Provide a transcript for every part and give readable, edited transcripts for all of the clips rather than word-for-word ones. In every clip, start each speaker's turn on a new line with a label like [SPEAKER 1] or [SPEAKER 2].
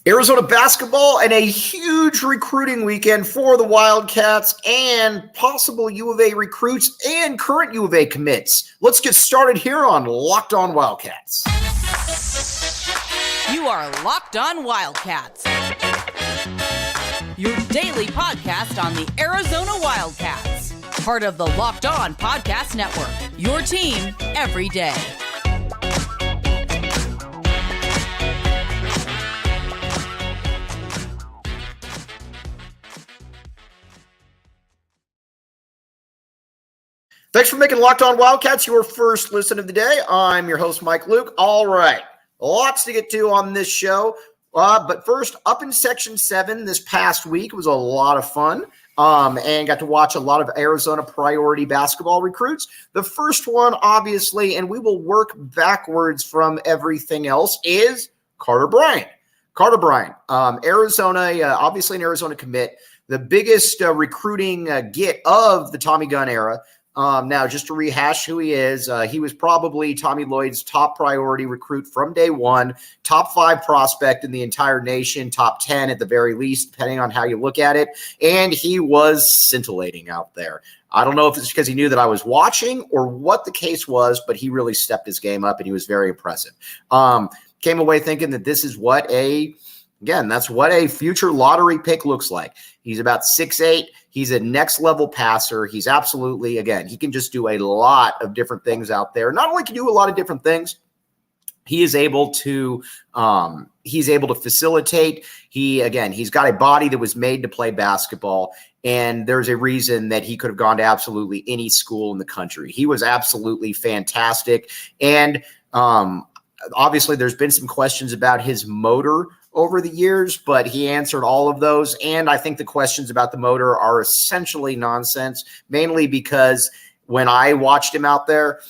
[SPEAKER 1] Arizona basketball and a huge recruiting weekend for the Wildcats and possible U of A recruits and current U of A commits. Let's get started here on Locked On Wildcats.
[SPEAKER 2] You are Locked On Wildcats, your daily podcast on the Arizona Wildcats, part of the Locked On Podcast Network, your team every day.
[SPEAKER 1] Thanks for making Locked On Wildcats your first listen of the day. I'm your host, Mike Luke. All right, lots to get to on this show. But first, up in Section 7 this past week, it was a lot of fun and got to watch a lot of Arizona priority basketball recruits. The first one, obviously, and we will work backwards from everything else, is Carter Bryant. Carter Bryant, Arizona, obviously an Arizona commit, the biggest recruiting get of the Tommy Gunn era. Now, just to rehash who he is, he was probably Tommy Lloyd's top priority recruit from day one, top 5 prospect in the entire nation, top 10 at the very least, depending on how you look at it. And he was scintillating out there. I don't know if it's because he knew that I was watching or what the case was, but he really stepped his game up and he was very impressive. Came away thinking that this is that's what a future lottery pick looks like. He's about 6'8". He's a next level passer. He's absolutely, he can just do a lot of different things out there. Not only can he do a lot of different things, he is able to facilitate. He's got a body that was made to play basketball. And there's a reason that he could have gone to absolutely any school in the country. He was absolutely fantastic. And obviously there's been some questions about his motor over the years, but he answered all of those. And I think the questions about the motor are essentially nonsense, mainly because when I watched him out there,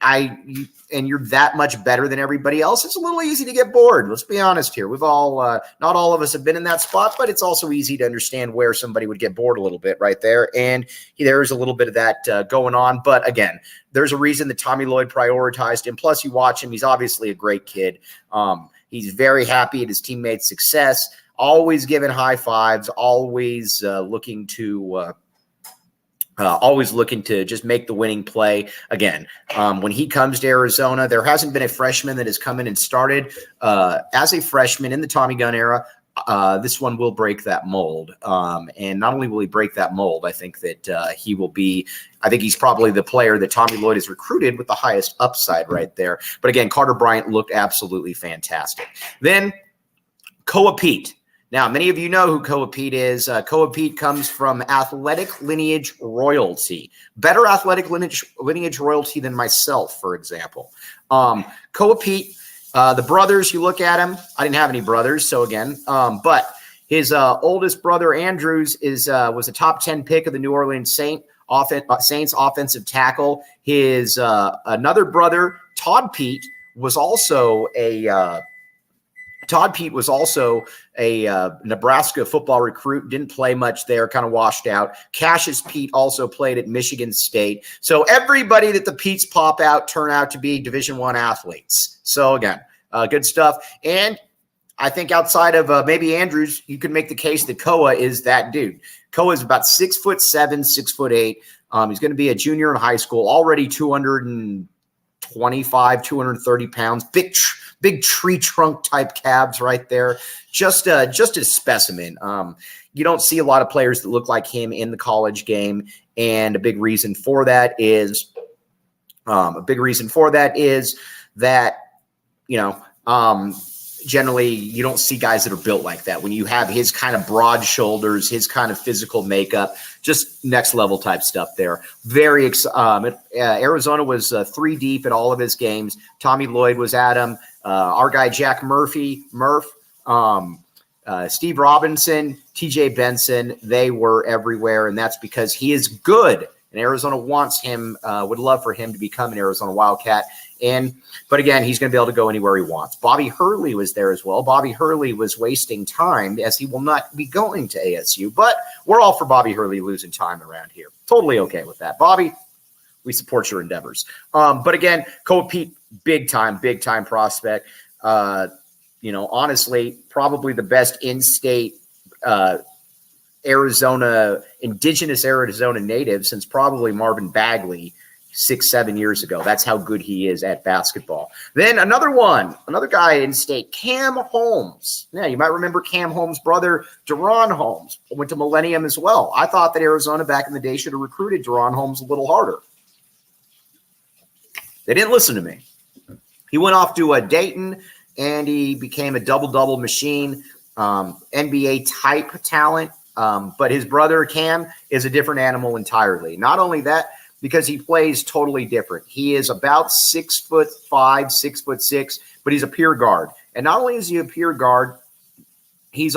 [SPEAKER 1] and you're that much better than everybody else, it's a little easy to get bored. Let's be honest here. We've all, not all of us have been in that spot, but it's also easy to understand where somebody would get bored a little bit right there. And there's a little bit of that going on. But again, there's a reason that Tommy Lloyd prioritized him. Plus, you watch him. He's obviously a great kid. He's very happy at his teammates' success, always giving high fives, always looking to just make the winning play. Again, when he comes to Arizona, there hasn't been a freshman that has come in and started as a freshman in the Tommy Gunn era. This one will break that mold. And not only will he break that mold, I think that he's probably the player that Tommy Lloyd has recruited with the highest upside right there. But again, Carter Bryant looked absolutely fantastic. Then Koa Peat. Now, many of you know who Koa Peat is. Koa Peat comes from athletic lineage royalty, better athletic lineage royalty than myself, for example. Koa Peat, the brothers, you look at him. I didn't have any brothers, so again, but his oldest brother, Andrews, was a top 10 pick of the New Orleans Saints offensive tackle. His another brother, Todd Peat, was also a Nebraska football recruit, didn't play much there, kind of washed out. Cassius Peat also played at Michigan State. So everybody that the Peats pop out turn out to be Division I athletes. So again, good stuff. And I think outside of maybe Andrews, you can make the case that Koa is that dude. Koa is about 6'7", 6'8". He's going to be a junior in high school, already 225, 230 pounds, big tree trunk type calves right there. Just a specimen. You don't see a lot of players that look like him in the college game. And a big reason for that is that, generally you don't see guys that are built like that. When you have his kind of broad shoulders, his kind of physical makeup, just next level type stuff there. Arizona was 3 deep at all of his games. Tommy Lloyd was at him. Our guy, Jack Murph, Steve Robinson, TJ Benson, they were everywhere. And that's because he is good. And Arizona wants him, would love for him to become an Arizona Wildcat. But again, he's going to be able to go anywhere he wants. Bobby Hurley was there as well. Bobby Hurley was wasting time as he will not be going to ASU, but we're all for Bobby Hurley losing time around here. Totally okay with that. Bobby, we support your endeavors. But again, Koa Peat, big time prospect. honestly, probably the best in-state indigenous Arizona native since probably Marvin Bagley 6-7 years ago. That's how good he is at basketball. Then another guy in state, Cam Holmes. Yeah, you might remember Cam Holmes' brother, Deron Holmes, went to Millennium as well. I thought that Arizona back in the day should have recruited Deron Holmes a little harder. They didn't listen to me. He went off to Dayton, and he became a double-double machine, NBA type talent. But his brother, Cam, is a different animal entirely. Not only that, because he plays totally different. He is about 6'5", 6'6", but he's a pure guard. And not only is he a pure guard, he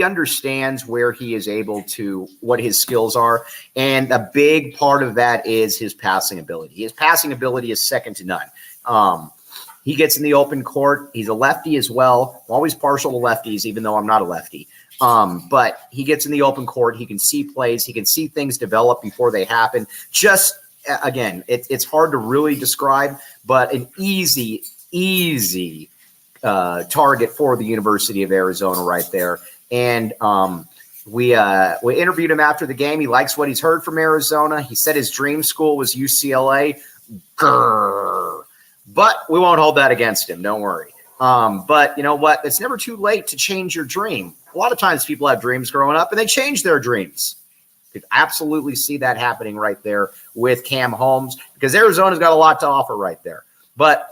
[SPEAKER 1] understands where he is able to, what his skills are. And a big part of that is his passing ability. His passing ability is second to none. He gets in the open court. He's a lefty as well. I'm always partial to lefties, even though I'm not a lefty. But he gets in the open court. He can see plays. He can see things develop before they happen. Just, again, it's hard to really describe, but an easy target for the University of Arizona right there. And we interviewed him after the game. He likes what he's heard from Arizona. He said his dream school was UCLA. Grrr. But we won't hold that against him. Don't worry. But you know what? It's never too late to change your dream. A lot of times people have dreams growing up and they change their dreams. You could absolutely see that happening right there with Cam Holmes because Arizona's got a lot to offer right there. But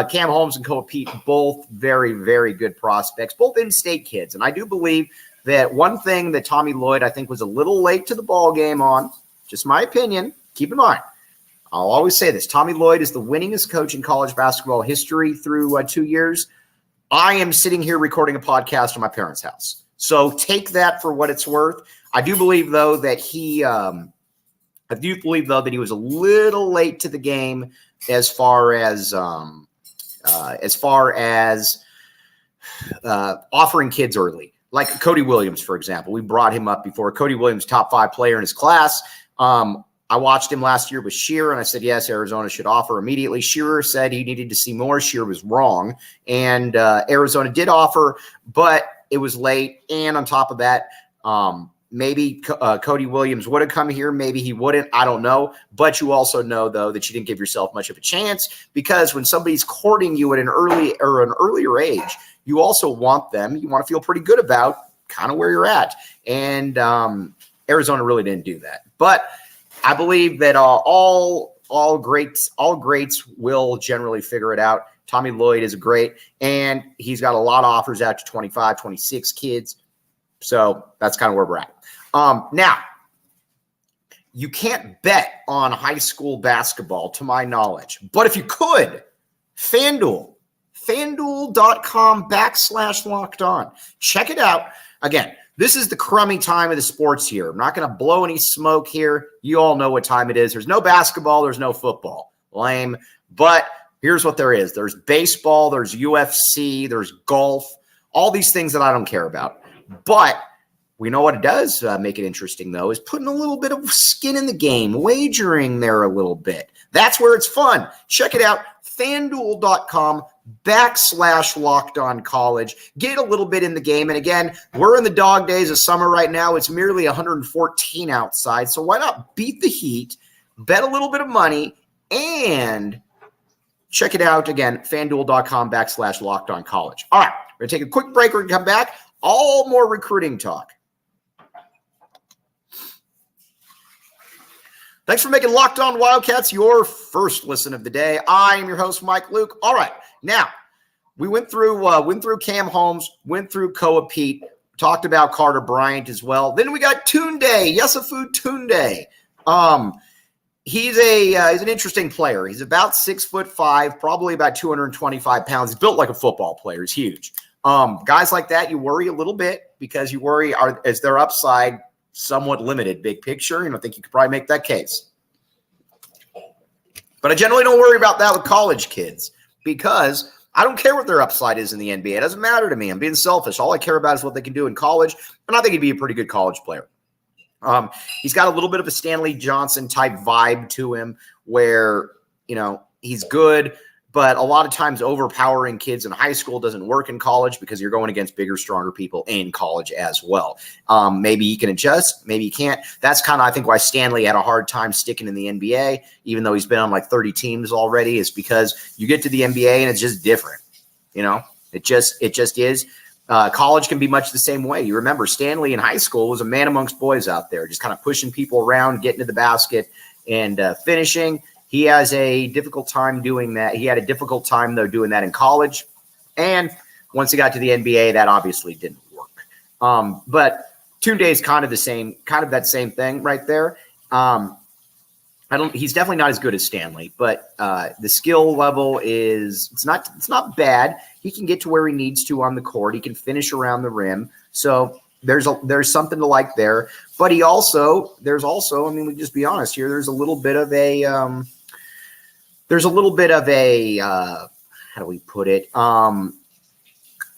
[SPEAKER 1] Cam Holmes and Koa Peat, both very, very good prospects, both in-state kids. And I do believe that one thing that Tommy Lloyd, I think, was a little late to the ball game on, just my opinion, keep in mind, I'll always say this. Tommy Lloyd is the winningest coach in college basketball history through 2 years. I am sitting here recording a podcast in my parents' house. So take that for what it's worth. I do believe, though, that he was a little late to the game as far as offering kids early. Like Cody Williams, for example. We brought him up before. Cody Williams, top 5 player in his class. I watched him last year with Shearer, and I said, yes, Arizona should offer immediately. Shearer said he needed to see more. Shearer was wrong. And Arizona did offer, but it was late. And on top of that, maybe Cody Williams would have come here. Maybe he wouldn't. I don't know. But you also know, though, that you didn't give yourself much of a chance because when somebody's courting you at an earlier age, you also want them. You want to feel pretty good about kind of where you're at. And Arizona really didn't do that. But I believe that all greats will generally figure it out. Tommy Lloyd is great, and he's got a lot of offers out to 25, 26 kids. So that's kind of where we're at. Now, you can't bet on high school basketball, to my knowledge. But if you could, FanDuel, FanDuel.com/lockedon. Check it out. Again, this is the crummy time of the sports here. I'm not going to blow any smoke here. You all know what time it is. There's no basketball. There's no football. Lame. But here's what there is. There's baseball. There's UFC. There's golf. All these things that I don't care about. But we know what it does make it interesting, though, is putting a little bit of skin in the game, wagering there a little bit. That's where it's fun. Check it out. FanDuel.com/LockedOnCollege. Get a little bit in the game. And again, we're in the dog days of summer right now. It's merely 114 outside. So why not beat the heat, bet a little bit of money, and check it out again, FanDuel.com/LockedOnCollege. All right, we're going to take a quick break. We're going to come back. All more recruiting talk. Thanks for making Locked On Wildcats your first listen of the day. I am your host, Mike Luke. All right, now we went through Cam Holmes, went through Koa Peat, talked about Carter Bryant as well. Then we got Tunde, Yesafu Tunde. He's an interesting player. He's about 6'5", probably about 225 pounds. He's built like a football player. He's huge. Guys like that, you worry a little bit because you worry, is their upside somewhat limited, big picture? And I think you could probably make that case. But I generally don't worry about that with college kids because I don't care what their upside is in the NBA. It doesn't matter to me. I'm being selfish. All I care about is what they can do in college, and I think he'd be a pretty good college player. He's got a little bit of a Stanley Johnson type vibe to him where, he's good. But a lot of times overpowering kids in high school doesn't work in college because you're going against bigger, stronger people in college as well. Maybe you can adjust, maybe you can't. That's kind of, I think, why Stanley had a hard time sticking in the NBA, even though he's been on like 30 teams already, is because you get to the NBA and it's just different. It just is. College can be much the same way. You remember Stanley in high school was a man amongst boys out there, just kind of pushing people around, getting to the basket and finishing. He has a difficult time doing that. He had a difficult time, though, doing that in college. And once he got to the NBA, that obviously didn't work. But Tunde is kind of that same thing right there. He's definitely not as good as Stanley, but the skill level it's not bad. He can get to where he needs to on the court. He can finish around the rim. So there's something to like there. But there's also, I mean, we just be honest here. There's a little bit of a, how do we put it?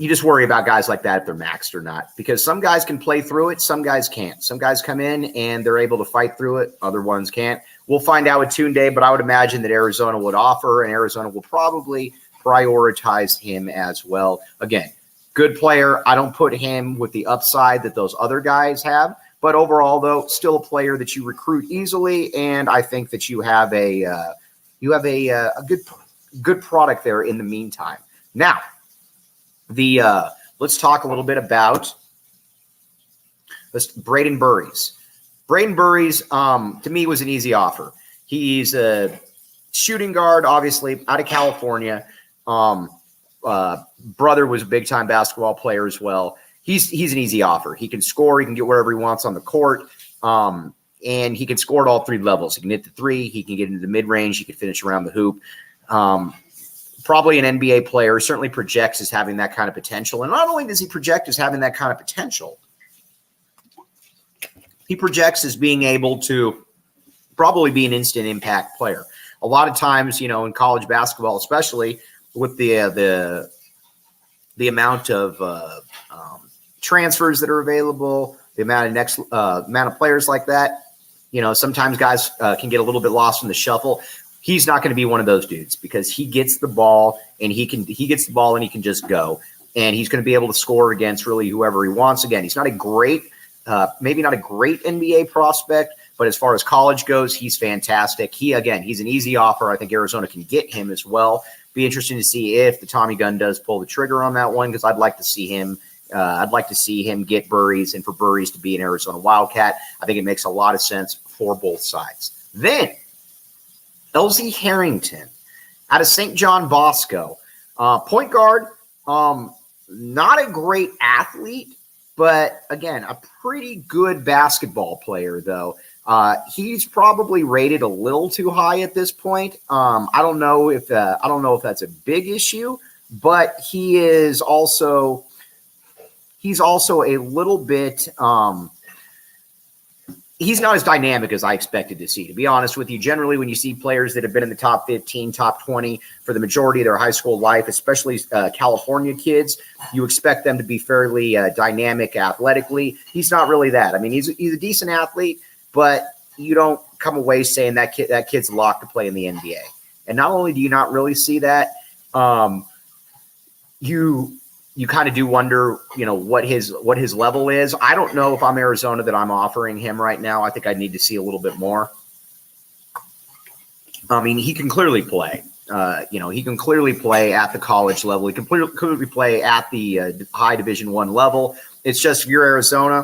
[SPEAKER 1] You just worry about guys like that if they're maxed or not, because some guys can play through it. Some guys can't. Some guys come in and they're able to fight through it. Other ones can't. We'll find out with Tunde, but I would imagine that Arizona would offer, and Arizona will probably prioritize him as well. Again, good player. I don't put him with the upside that those other guys have, but overall, though, still a player that you recruit easily, and I think that you have a good product there in the meantime. Now, let's talk a little bit about Braden Burries. Braden Burries, to me, was an easy offer. He's a shooting guard, obviously, out of California. Brother was a big-time basketball player as well. He's an easy offer. He can score. He can get wherever he wants on the court. And he can score at all three levels. He can hit the three. He can get into the mid-range. He can finish around the hoop. Probably an NBA player, certainly projects as having that kind of potential. And not only does he project as having that kind of potential, he projects as being able to probably be an instant impact player. A lot of times, in college basketball, especially with the amount of transfers that are available, the amount of players like that, sometimes guys can get a little bit lost in the shuffle. He's not going to be one of those dudes because he gets the ball and he can just go, and he's going to be able to score against really whoever he wants. Again, he's not a great, maybe not a great NBA prospect, but as far as college goes, he's fantastic. He's an easy offer. I think Arizona can get him as well. Be interesting to see if the Tommy gun does pull the trigger on that one, because I'd like to see him. I'd like to see him get Burries, and for Burries to be an Arizona Wildcat. I think it makes a lot of sense for both sides. Then LZ Harrington out of St. John Bosco, point guard, not a great athlete, but again, a pretty good basketball player though. He's probably rated a little too high at this point. I don't know if that's a big issue, but he's also a little bit. He's not as dynamic as I expected to see, to be honest with you. Generally, when you see players that have been in the top 15, top 20 for the majority of their high school life, especially California kids, you expect them to be fairly dynamic athletically. He's not really that. I mean, he's a decent athlete, but you don't come away saying that kid's locked to play in the NBA. And not only do you not really see that, you kind of do wonder, what his level is. I don't know if I'm Arizona that I'm offering him right now. I think I need to see a little bit more. I mean, he can clearly play. He can clearly play at the college level. He can clearly play at the high Division I level. It's just if you're Arizona,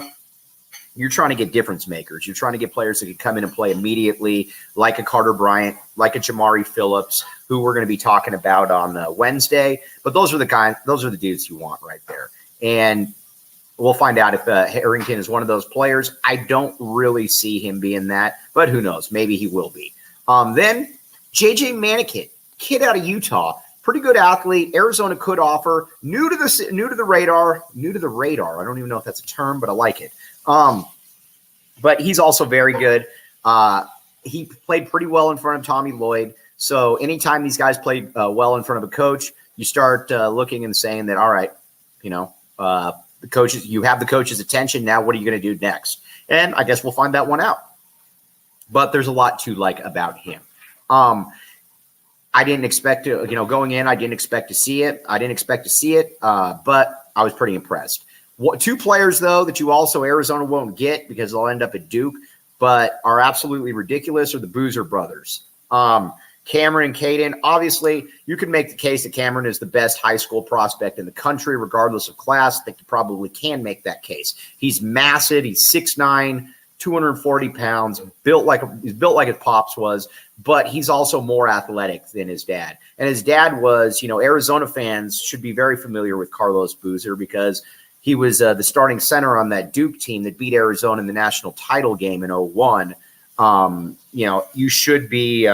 [SPEAKER 1] you're trying to get difference makers. You're trying to get players that can come in and play immediately, like a Carter Bryant, like a Jamari Phillips, who we're going to be talking about on Wednesday. But those are the dudes you want right there. And we'll find out if Harrington is one of those players. I don't really see him being that, but who knows? Maybe he will be. Then JJ Maniket, kid out of Utah, pretty good athlete. Arizona could offer, new to the radar. I don't even know if that's a term, but I like it. But he's also very good. He played pretty well in front of Tommy Lloyd. So anytime these guys play well in front of a coach, you start looking and saying that, all right, the coaches, you have the coach's attention. Now, what are you going to do next? And I guess we'll find that one out. But there's a lot to like about him. I didn't expect to, going in, I didn't expect to see it. But I was pretty impressed. Two players, though, that you also Arizona won't get because they'll end up at Duke, but are absolutely ridiculous are the Boozer brothers. Cameron, Caden, obviously, you can make the case that Cameron is the best high school prospect in the country, regardless of class. I think you probably can make that case. He's massive. He's 6'9", 240 pounds, he's built like his pops was, but he's also more athletic than his dad. And his dad was, Arizona fans should be very familiar with Carlos Boozer because he was the starting center on that Duke team that beat Arizona in the national title game in 2001. You should be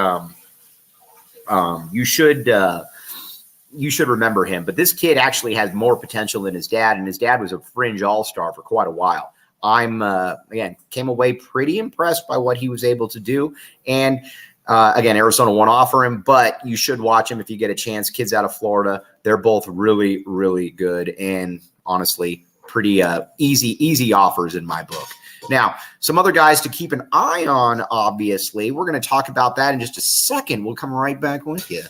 [SPEAKER 1] you should remember him. But this kid actually has more potential than his dad, and his dad was a fringe all-star for quite a while. I'm came away pretty impressed by what he was able to do. And again, Arizona won't offer him, but you should watch him if you get a chance. Kids out of Florida, they're both really, really good and honestly pretty easy offers in my book. Now, some other guys to keep an eye on, obviously. We're going to talk about that in just a second. We'll come right back with you.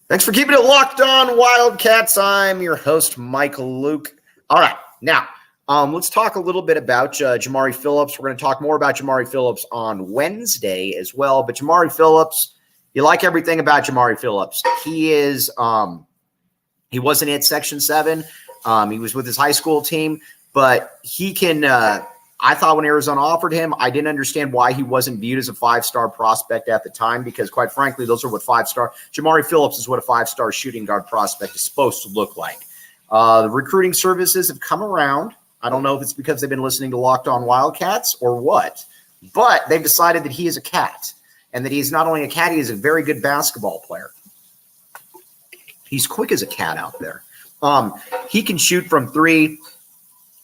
[SPEAKER 1] Thanks for keeping it locked on, Wildcats. I'm your host, Michael Luke. All right, now let's talk a little bit about Jamari Phillips. We're going to talk more about Jamari Phillips on Wednesday as well. But Jamari Phillips, you like everything about Jamari Phillips. He is he wasn't at Section 7. He was with his high school team, but he can I thought when Arizona offered him, I didn't understand why he wasn't viewed as a 5-star prospect at the time because, quite frankly, those are what 5-star – Jamari Phillips is what a 5-star shooting guard prospect is supposed to look like. The recruiting services have come around. I don't know if it's because they've been listening to Locked On Wildcats or what, but they've decided that he is a cat and that he's not only a cat, he is a very good basketball player. He's quick as a cat out there. He can shoot from 3.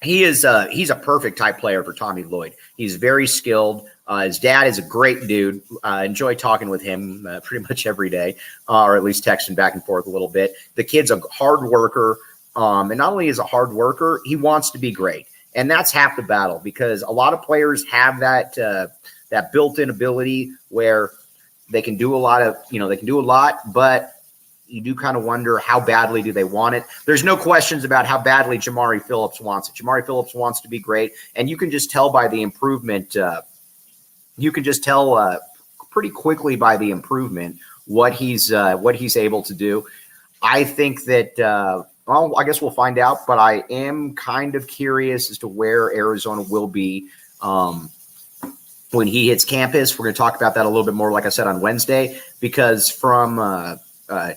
[SPEAKER 1] He's a perfect type player for Tommy Lloyd. He's very skilled. His dad is a great dude. I enjoy talking with him pretty much every day, or at least texting back and forth a little bit. The kid's a hard worker, and not only is a hard worker, he wants to be great, and that's half the battle because a lot of players have that built-in ability where they can do a lot, but you do kind of wonder how badly do they want it. There's no questions about how badly Jamari Phillips wants it. Jamari Phillips wants to be great, and you can just tell by the improvement. You can just tell pretty quickly by the improvement what he's able to do. I think that I guess we'll find out, but I am kind of curious as to where Arizona will be when he hits campus. We're going to talk about that a little bit more, like I said, on Wednesday, because from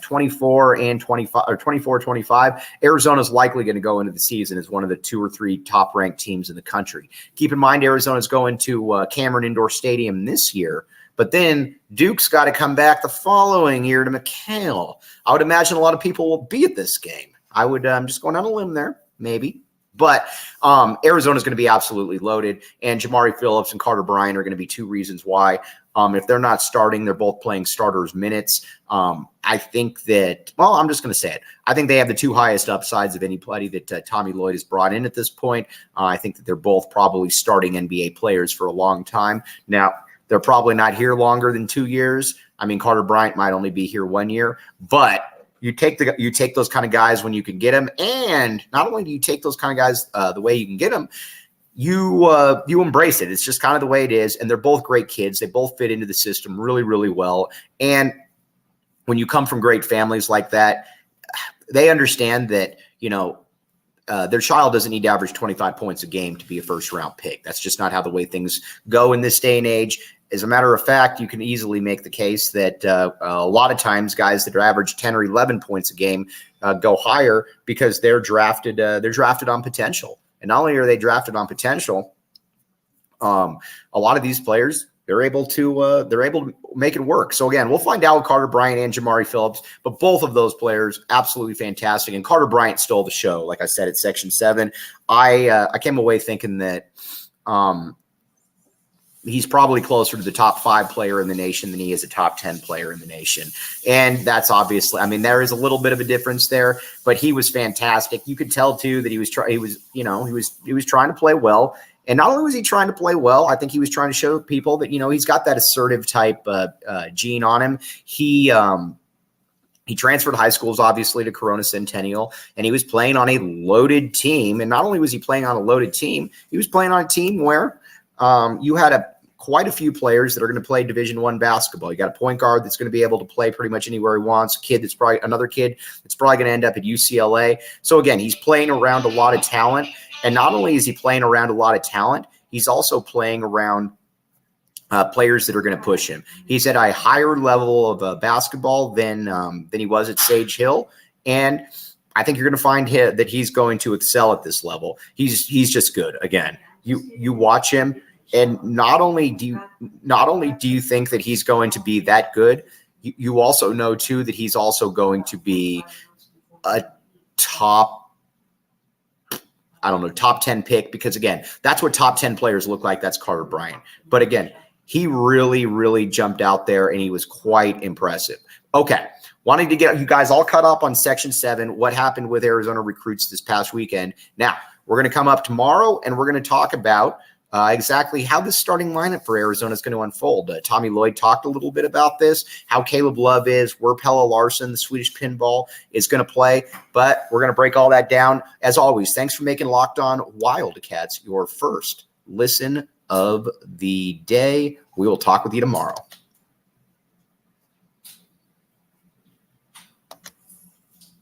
[SPEAKER 1] 24 and 25 or 24, 25, Arizona's likely going to go into the season as one of the 2 or 3 top ranked teams in the country. Keep in mind, Arizona's going to Cameron Indoor Stadium this year, but then Duke's got to come back the following year to McHale. I would imagine a lot of people will be at this game. I'm just going on a limb there, maybe. But Arizona's going to be absolutely loaded, and Jamari Phillips and Carter Bryant are going to be 2 reasons why. If they're not starting, they're both playing starters minutes. I think that, I'm just going to say it. I think they have the 2 highest upsides of anybody that Tommy Lloyd has brought in at this point. I think that they're both probably starting NBA players for a long time. Now, they're probably not here longer than 2 years. I mean, Carter Bryant might only be here 1 year, but you take those kind of guys when you can get them, and not only do you take those kind of guys the way you can get them, you embrace it. It's just kind of the way it is, and they're both great kids. They both fit into the system really, really well. And when you come from great families like that, they understand that their child doesn't need to average 25 points a game to be a first-round pick. That's just not how the way things go in this day and age. As a matter of fact, you can easily make the case that a lot of times guys that are average 10 or 11 points a game go higher because they're drafted on potential. And not only are they drafted on potential, a lot of these players, they're able to make it work. So again, we'll find out with Carter Bryant and Jamari Phillips, but both of those players absolutely fantastic. And Carter Bryant stole the show, like I said, at Section 7. I came away thinking that he's probably closer to the top 5 player in the nation than he is a top 10 player in the nation. And that's obviously, I mean, there is a little bit of a difference there, but he was fantastic. You could tell too that he was trying to play well. And not only was he trying to play well, I think he was trying to show people that, he's got that assertive type gene on him. He transferred high schools, obviously, to Corona Centennial, and he was playing on a loaded team. And not only was he playing on a loaded team, he was playing on a team where you had quite a few players that are going to play Division I basketball. You got a point guard that's going to be able to play pretty much anywhere he wants. Another kid that's probably going to end up at UCLA. So again, he's playing around a lot of talent. And not only is he playing around a lot of talent, he's also playing around players that are going to push him. He's at a higher level of basketball than he was at Sage Hill, and I think you're going to find that he's going to excel at this level. He's just good. Again, you watch him, and not only do you think that he's going to be that good, you also know too that he's also going to be a top 10 pick, because again, that's what top 10 players look like. That's Carter Bryant. But again, he really, really jumped out there, and he was quite impressive. Okay, wanting to get you guys all caught up on Section 7, what happened with Arizona recruits this past weekend. Now, we're going to come up tomorrow, and we're going to talk about exactly how the starting lineup for Arizona is going to unfold. Tommy Lloyd talked a little bit about this, how Caleb Love is, where Pella Larson, the Swedish pinball, is going to play. But we're going to break all that down. As always, thanks for making Locked On Wildcats your first listen of the day. We will talk with you tomorrow.